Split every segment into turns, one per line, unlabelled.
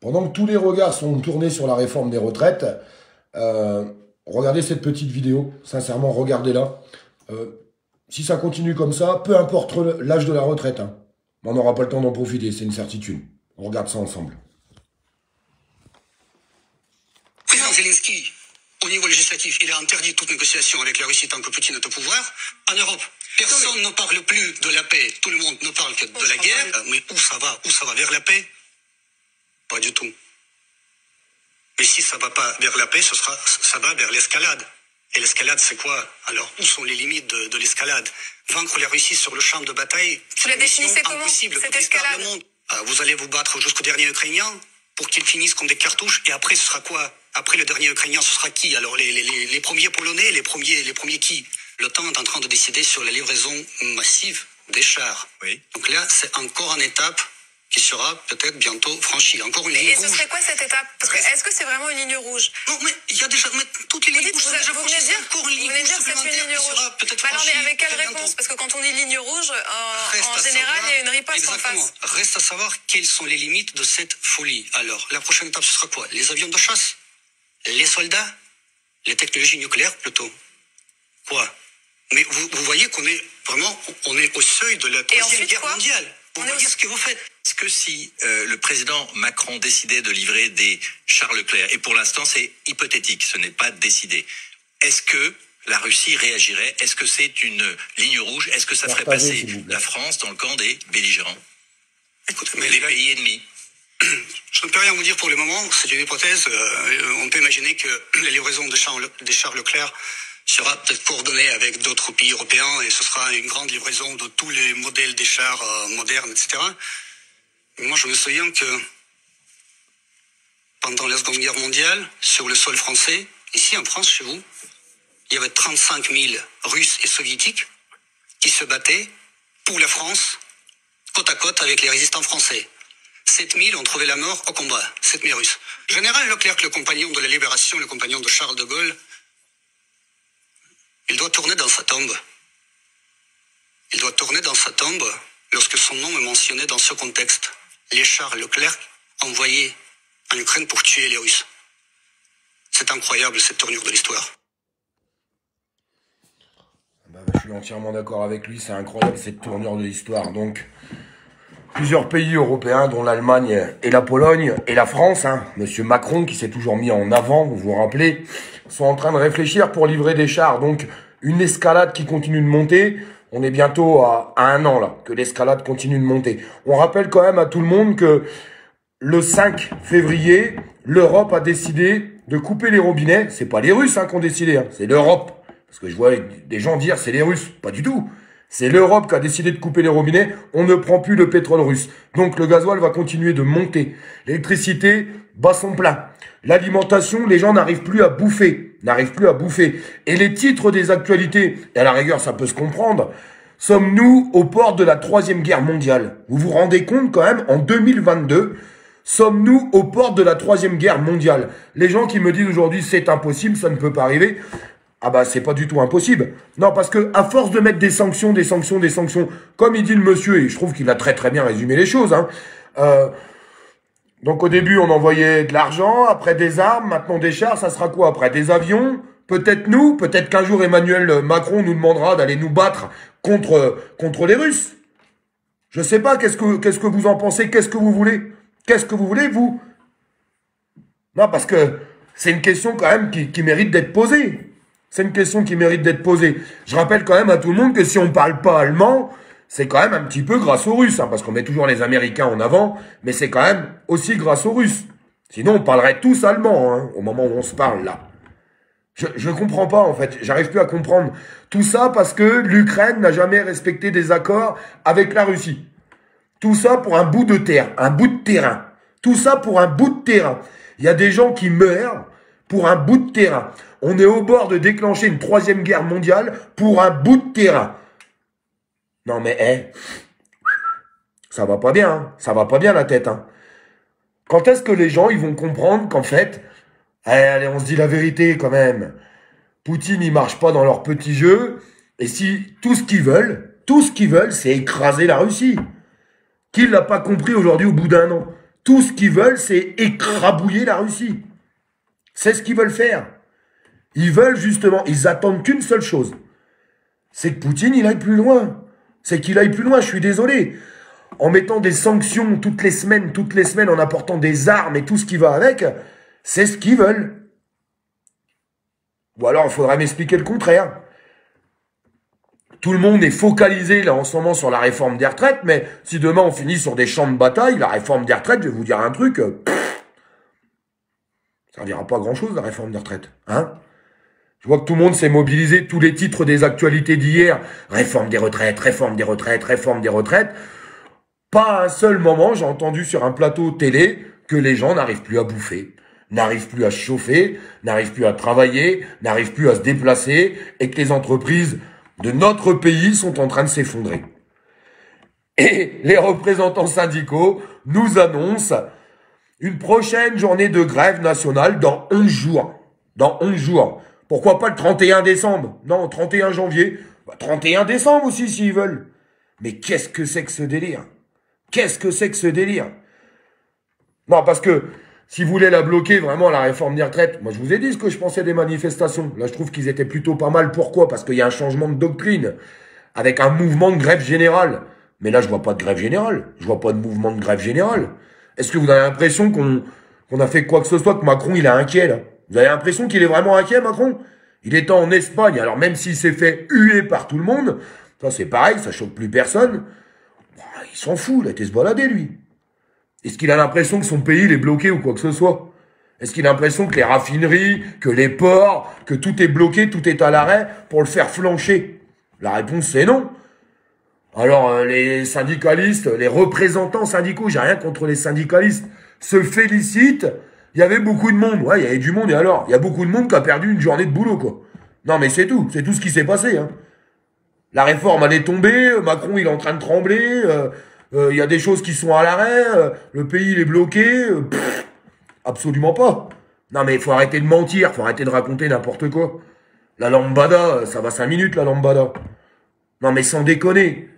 Pendant que tous les regards sont tournés sur la réforme des retraites, regardez cette petite vidéo. Sincèrement, regardez-la. Si ça continue comme ça, peu importe l'âge de la retraite, hein, on n'aura pas le temps d'en profiter, c'est une certitude. On regarde ça ensemble.
Président Zelensky, au niveau législatif, il a interdit toute négociation avec la Russie tant que Poutine est au pouvoir. En Europe, personne ne parle plus de la paix. Tout le monde ne parle que de la guerre. Mais où ça va? Où ça va? Vers la paix? Pas du tout. Mais si ça va pas vers la paix, ça va vers l'escalade. Et l'escalade, c'est quoi? Alors, où sont les limites de l'escalade? Vaincre la Russie sur le champ de bataille,
vous la définissez comment, cette escalade?
Vous allez vous battre jusqu'au dernier Ukrainien pour qu'ils finissent comme des cartouches. Et après, ce sera quoi? Après le dernier Ukrainien, ce sera qui? Alors, les premiers Polonais, les premiers qui? L'OTAN est en train de décider sur la livraison massive des chars. Oui. Donc là, c'est encore une étape qui sera peut-être bientôt franchie. Encore une ligne rouge.
Et ce serait quoi cette étape? Parce que est-ce que c'est vraiment une ligne rouge?
Non, mais il y a déjà toutes les lignes rouges sont déjà franchies.
Vous venez de dire que c'est une ligne rouge. Alors, mais avec quelle réponse? Parce que quand on dit ligne rouge, en général, il y a une riposte en face.
Reste à savoir quelles sont les limites de cette folie. Alors, la prochaine étape, ce sera quoi? Les avions de chasse? Les soldats? Les technologies nucléaires, plutôt? Quoi? Mais vous voyez qu'on est vraiment, on est au seuil de la Troisième Guerre mondiale. Vous voyez ce que vous faites?
Est-ce que si le président Macron décidait de livrer des chars Leclerc, et pour l'instant c'est hypothétique, ce n'est pas décidé, est-ce que la Russie réagirait? Est-ce que c'est une ligne rouge? Est-ce que ça ferait passer la France dans le camp des belligérants?
Écoutez, mais
les pays ennemis?
Je ne peux rien vous dire pour le moment, c'est une hypothèse. On peut imaginer que la livraison des chars Leclerc sera peut-être coordonnée avec d'autres pays européens et ce sera une grande livraison de tous les modèles des chars modernes, etc. Mais moi, je me souviens que pendant la Seconde Guerre mondiale, sur le sol français, ici en France, chez vous, il y avait 35 000 Russes et Soviétiques qui se battaient pour la France, côte à côte avec les résistants français. 7 000 ont trouvé la mort au combat, 7 000 Russes. Général Leclerc, le compagnon de la Libération, le compagnon de Charles de Gaulle, il doit tourner dans sa tombe. Il doit tourner dans sa tombe lorsque son nom est mentionné dans ce contexte. Les chars Leclerc envoyés en Ukraine pour tuer les Russes. C'est incroyable cette tournure de l'histoire.
Je suis entièrement d'accord avec lui, c'est incroyable cette tournure de l'histoire. Donc, plusieurs pays européens, dont l'Allemagne et la Pologne et la France, hein, Monsieur Macron qui s'est toujours mis en avant, vous vous rappelez, sont en train de réfléchir pour livrer des chars. Donc, une escalade qui continue de monter. On est bientôt à 1 an là, que l'escalade continue de monter. On rappelle quand même à tout le monde que le 5 février, l'Europe a décidé de couper les robinets. C'est pas les Russes hein, qui ont décidé, hein, c'est l'Europe. Parce que je vois des gens dire c'est les Russes. Pas du tout. C'est l'Europe qui a décidé de couper les robinets. On ne prend plus le pétrole russe. Donc le gasoil va continuer de monter. L'électricité bat son plein. L'alimentation, les gens n'arrivent plus à bouffer. Et les titres des actualités, et à la rigueur ça peut se comprendre, sommes-nous aux portes de la Troisième Guerre mondiale? Vous vous rendez compte quand même, en 2022, sommes-nous aux portes de la Troisième Guerre mondiale? Les gens qui me disent aujourd'hui c'est impossible, ça ne peut pas arriver. Ah bah c'est pas du tout impossible. Non, parce que à force de mettre des sanctions, comme il dit le monsieur, et je trouve qu'il a très très bien résumé les choses, hein, donc au début on envoyait de l'argent, après des armes, maintenant des chars, ça sera quoi après? Des avions? Peut-être nous, peut-être qu'un jour Emmanuel Macron nous demandera d'aller nous battre contre les Russes. Je sais pas, qu'est-ce que vous en pensez? Qu'est-ce que vous voulez? Qu'est-ce que vous voulez, vous? Non, parce que c'est une question quand même qui mérite d'être posée. C'est une question qui mérite d'être posée. Je rappelle quand même à tout le monde que si on parle pas allemand, c'est quand même un petit peu grâce aux Russes, hein, parce qu'on met toujours les Américains en avant, mais c'est quand même aussi grâce aux Russes. Sinon, on parlerait tous allemand, hein, au moment où on se parle, là. Je comprends pas, en fait. J'arrive plus à comprendre. Tout ça parce que l'Ukraine n'a jamais respecté des accords avec la Russie. Tout ça pour un bout de terre, un bout de terrain. Tout ça pour un bout de terrain. Il y a des gens qui meurent pour un bout de terrain. On est au bord de déclencher une troisième guerre mondiale pour un bout de terrain. Non mais, ça va pas bien, hein. Ça va pas bien la tête, hein. Quand est-ce que les gens, ils vont comprendre qu'en fait, allez, on se dit la vérité quand même. Poutine, il marche pas dans leur petit jeu. Et si tout ce qu'ils veulent, c'est écraser la Russie. Qui l'a pas compris aujourd'hui au bout d'1 an? Tout ce qu'ils veulent, c'est écrabouiller la Russie. C'est ce qu'ils veulent faire. Ils veulent justement, ils attendent qu'une seule chose. C'est que Poutine, il aille plus loin. C'est qu'il aille plus loin, je suis désolé. En mettant des sanctions toutes les semaines, en apportant des armes et tout ce qui va avec, c'est ce qu'ils veulent. Ou alors, il faudrait m'expliquer le contraire. Tout le monde est focalisé là en ce moment sur la réforme des retraites, mais si demain on finit sur des champs de bataille, la réforme des retraites, je vais vous dire un truc, ça servira pas à grand chose la réforme des retraites, hein? Je vois que tout le monde s'est mobilisé, tous les titres des actualités d'hier, réforme des retraites, réforme des retraites, réforme des retraites. Pas un seul moment, j'ai entendu sur un plateau télé que les gens n'arrivent plus à bouffer, n'arrivent plus à se chauffer, n'arrivent plus à travailler, n'arrivent plus à se déplacer, et que les entreprises de notre pays sont en train de s'effondrer. Et les représentants syndicaux nous annoncent une prochaine journée de grève nationale dans 11 jours. Dans 11 jours. Pourquoi pas le 31 décembre? Non, 31 janvier. 31 décembre aussi s'ils veulent. Mais qu'est-ce que c'est que ce délire? Qu'est-ce que c'est que ce délire? Non, parce que si vous voulez la bloquer, vraiment, la réforme des retraites, moi je vous ai dit ce que je pensais des manifestations. Là, je trouve qu'ils étaient plutôt pas mal. Pourquoi? Parce qu'il y a un changement de doctrine, avec un mouvement de grève générale. Mais là, je vois pas de grève générale. Je vois pas de mouvement de grève générale. Est-ce que vous avez l'impression qu'on a fait quoi que ce soit, que Macron, il est inquiet, là? Vous avez l'impression qu'il est vraiment inquiet, Macron? Il était en Espagne, alors même s'il s'est fait huer par tout le monde, ça c'est pareil, ça choque plus personne. Il s'en fout, il a été se balader, lui. Est-ce qu'il a l'impression que son pays il est bloqué ou quoi que ce soit? Est-ce qu'il a l'impression que les raffineries, que les ports, que tout est bloqué, tout est à l'arrêt pour le faire flancher? La réponse c'est non. Alors les syndicalistes, les représentants syndicaux, j'ai rien contre les syndicalistes, se félicitent. Il y avait beaucoup de monde. Ouais, il y avait du monde et alors? Il y a beaucoup de monde qui a perdu une journée de boulot, quoi. Non mais c'est tout ce qui s'est passé, hein. La réforme, elle est tombée, Macron, il est en train de trembler, il y a des choses qui sont à l'arrêt, le pays, il est bloqué, absolument pas. Non, mais il faut arrêter de mentir, faut arrêter de raconter n'importe quoi. La lambada, ça va 5 minutes, la lambada. Non, mais sans déconner.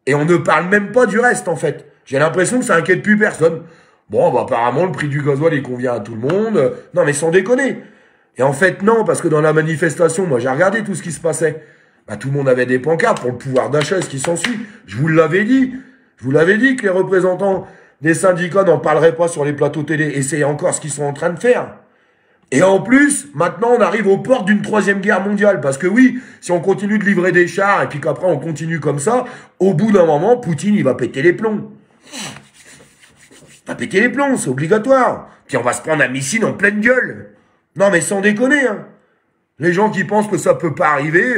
Et on ne parle même pas du reste, en fait. J'ai l'impression que ça inquiète plus personne. Bon, bah, apparemment, le prix du gasoil, il convient à tout le monde. Non, mais sans déconner. Et en fait, non, parce que dans la manifestation, moi, j'ai regardé tout ce qui se passait. Bah, tout le monde avait des pancartes pour le pouvoir d'achat et ce qui s'ensuit. Je vous l'avais dit. Je vous l'avais dit que les représentants des syndicats n'en parleraient pas sur les plateaux télé. Et c'est encore ce qu'ils sont en train de faire. Et en plus, maintenant, on arrive aux portes d'une 3e guerre mondiale. Parce que oui, si on continue de livrer des chars et puis qu'après on continue comme ça, au bout d'un moment, Poutine, il va péter les plombs. Il va péter les plombs, c'est obligatoire. Puis on va se prendre un missile en pleine gueule. Non, mais sans déconner, hein. Les gens qui pensent que ça peut pas arriver,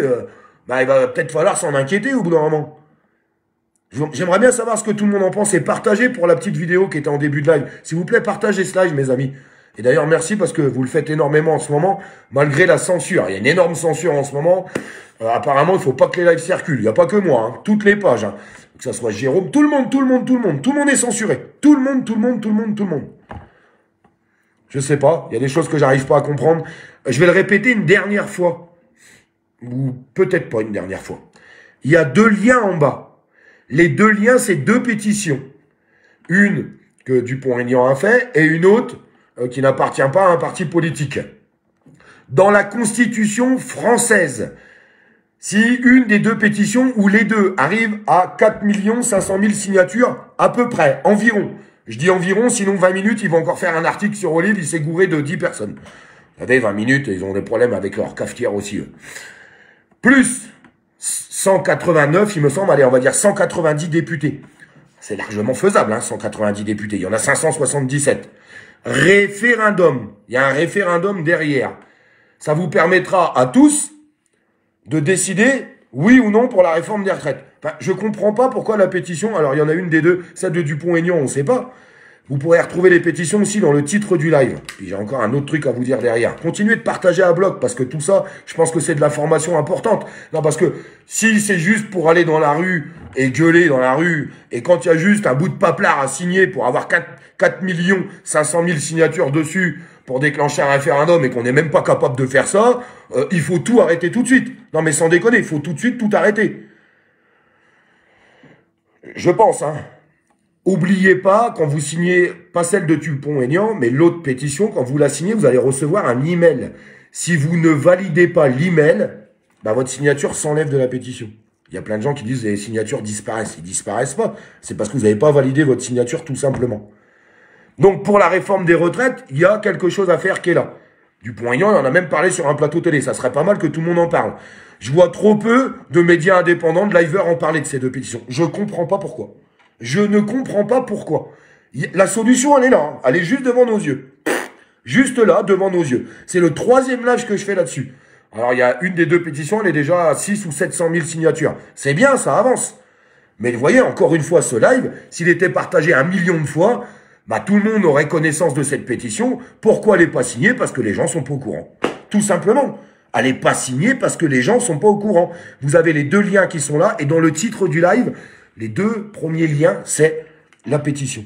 bah, il va peut-être falloir s'en inquiéter au bout d'un moment. J'aimerais bien savoir ce que tout le monde en pense et partager pour la petite vidéo qui était en début de live. S'il vous plaît, partagez ce live, mes amis. Et d'ailleurs, merci parce que vous le faites énormément en ce moment, malgré la censure. Il y a une énorme censure en ce moment. Apparemment, il faut pas que les lives circulent. Il n'y a pas que moi, hein. Toutes les pages, hein. Que ça soit Jérôme, tout le monde est censuré. Tout le monde. Je sais pas, il y a des choses que j'arrive pas à comprendre. Je vais le répéter une dernière fois. Ou peut-être pas une dernière fois. Il y a 2 liens en bas. Les 2 liens, c'est 2 pétitions. Une que Dupont-Aignan a fait et une autre qui n'appartient pas à un parti politique. Dans la Constitution française, si une des 2 pétitions ou les 2 arrivent à 4 500 000 signatures, à peu près, environ. Je dis environ, sinon 20 minutes, ils vont encore faire un article sur Olive, il s'est gouré de 10 personnes. Vous savez, 20 minutes, ils ont des problèmes avec leur cafetière aussi, eux. Plus 189, il me semble, allez, on va dire 190 députés. C'est largement faisable, hein, 190 députés. Il y en a 577. Référendum. Il y a un référendum derrière. Ça vous permettra à tous de décider oui ou non pour la réforme des retraites. Enfin, je comprends pas pourquoi la pétition, alors il y en a une des 2, celle de Dupont-Aignan, on ne sait pas. Vous pourrez retrouver les pétitions aussi dans le titre du live. Puis j'ai encore un autre truc à vous dire derrière. Continuez de partager à bloc parce que tout ça, je pense que c'est de la formation importante. Non, parce que si c'est juste pour aller dans la rue et gueuler dans la rue, et quand il y a juste un bout de paplard à signer pour avoir 4 500 000 signatures dessus pour déclencher un référendum et qu'on n'est même pas capable de faire ça, il faut tout arrêter tout de suite. Non mais sans déconner, il faut tout de suite tout arrêter. Je pense, hein. Oubliez pas, quand vous signez, pas celle de Dupont-Aignan, mais l'autre pétition, quand vous la signez, vous allez recevoir un email. Si vous ne validez pas l'email, bah, votre signature s'enlève de la pétition. Il y a plein de gens qui disent les signatures disparaissent. Ils disparaissent pas. C'est parce que vous n'avez pas validé votre signature tout simplement. Donc pour la réforme des retraites, il y a quelque chose à faire qui est là. Dupont-Aignan, on en a même parlé sur un plateau télé. Ça serait pas mal que tout le monde en parle. Je vois trop peu de médias indépendants, de liveurs en parler de ces deux pétitions. Je comprends pas pourquoi. Je ne comprends pas pourquoi. La solution, elle est là. Hein. Elle est juste devant nos yeux. Juste là, devant nos yeux. C'est le 3e live que je fais là-dessus. Alors, il y a une des deux pétitions, elle est déjà à 600 ou 700 000 signatures. C'est bien, ça avance. Mais vous voyez, encore une fois, ce live, s'il était partagé 1 million de fois, bah, tout le monde aurait connaissance de cette pétition. Pourquoi elle n'est pas signée? Parce que les gens sont pas au courant. Tout simplement. Elle n'est pas signée parce que les gens sont pas au courant. Vous avez les 2 liens qui sont là, et dans le titre du live, les 2 premiers liens, c'est la pétition.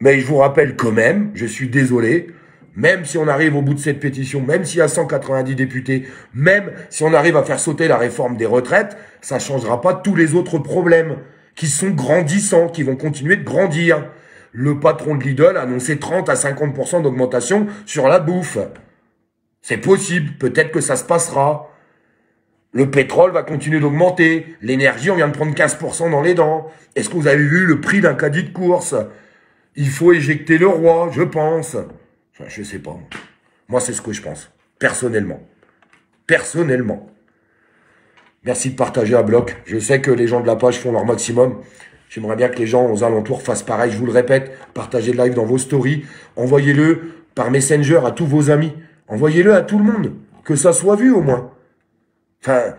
Mais je vous rappelle quand même, je suis désolé, même si on arrive au bout de cette pétition, même s'il y a 190 députés, même si on arrive à faire sauter la réforme des retraites, ça ne changera pas tous les autres problèmes qui sont grandissants, qui vont continuer de grandir. Le patron de Lidl a annoncé 30 à 50% d'augmentation sur la bouffe. C'est possible, peut-être que ça se passera. Le pétrole va continuer d'augmenter. L'énergie, on vient de prendre 15% dans les dents. Est-ce que vous avez vu le prix d'un caddie de course? Il faut éjecter le roi, je pense. Je sais pas. Moi, c'est ce que je pense. Personnellement. Personnellement. Merci de partager à bloc. Je sais que les gens de la page font leur maximum. J'aimerais bien que les gens aux alentours fassent pareil. Je vous le répète, partagez le live dans vos stories. Envoyez-le par Messenger à tous vos amis. Envoyez-le à tout le monde. Que ça soit vu au moins. Enfin,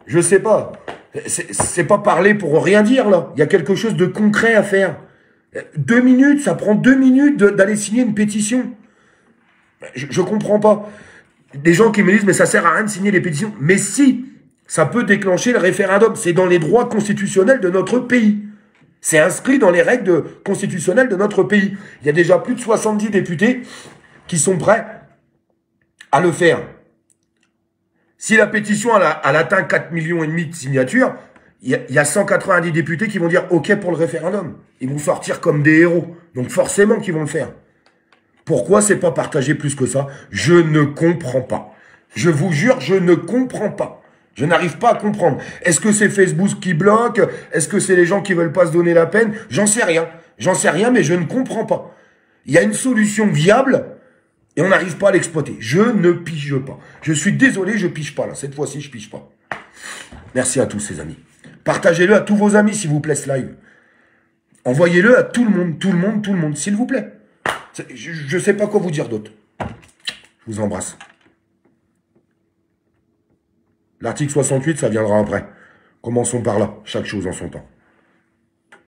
je sais pas. C'est pas parler pour rien dire, là. Il y a quelque chose de concret à faire. 2 minutes, ça prend 2 minutes d'aller signer une pétition. Je comprends pas. Des gens qui me disent, mais ça sert à rien de signer les pétitions. Mais si, ça peut déclencher le référendum. C'est dans les droits constitutionnels de notre pays. C'est inscrit dans les règles constitutionnelles de notre pays. Il y a déjà plus de 70 députés qui sont prêts à le faire. Si la pétition elle atteint 4,5 millions de signatures, il y a 190 députés qui vont dire OK pour le référendum. Ils vont sortir comme des héros. Donc forcément qu'ils vont le faire. Pourquoi c'est pas partagé plus que ça? Je ne comprends pas. Je vous jure, je ne comprends pas. Je n'arrive pas à comprendre. Est-ce que c'est Facebook qui bloque? Est-ce que c'est les gens qui veulent pas se donner la peine? J'en sais rien. J'en sais rien, mais je ne comprends pas. Il y a une solution viable et on n'arrive pas à l'exploiter. Je ne pige pas. Je suis désolé, je pige pas là. Cette fois-ci, je pige pas. Merci à tous, les amis. Partagez-le à tous vos amis, s'il vous plaît, ce live. Envoyez-le à tout le monde, s'il vous plaît. Je ne sais pas quoi vous dire d'autre. Je vous embrasse. L'article 68, ça viendra après. Commençons par là. Chaque chose en son temps.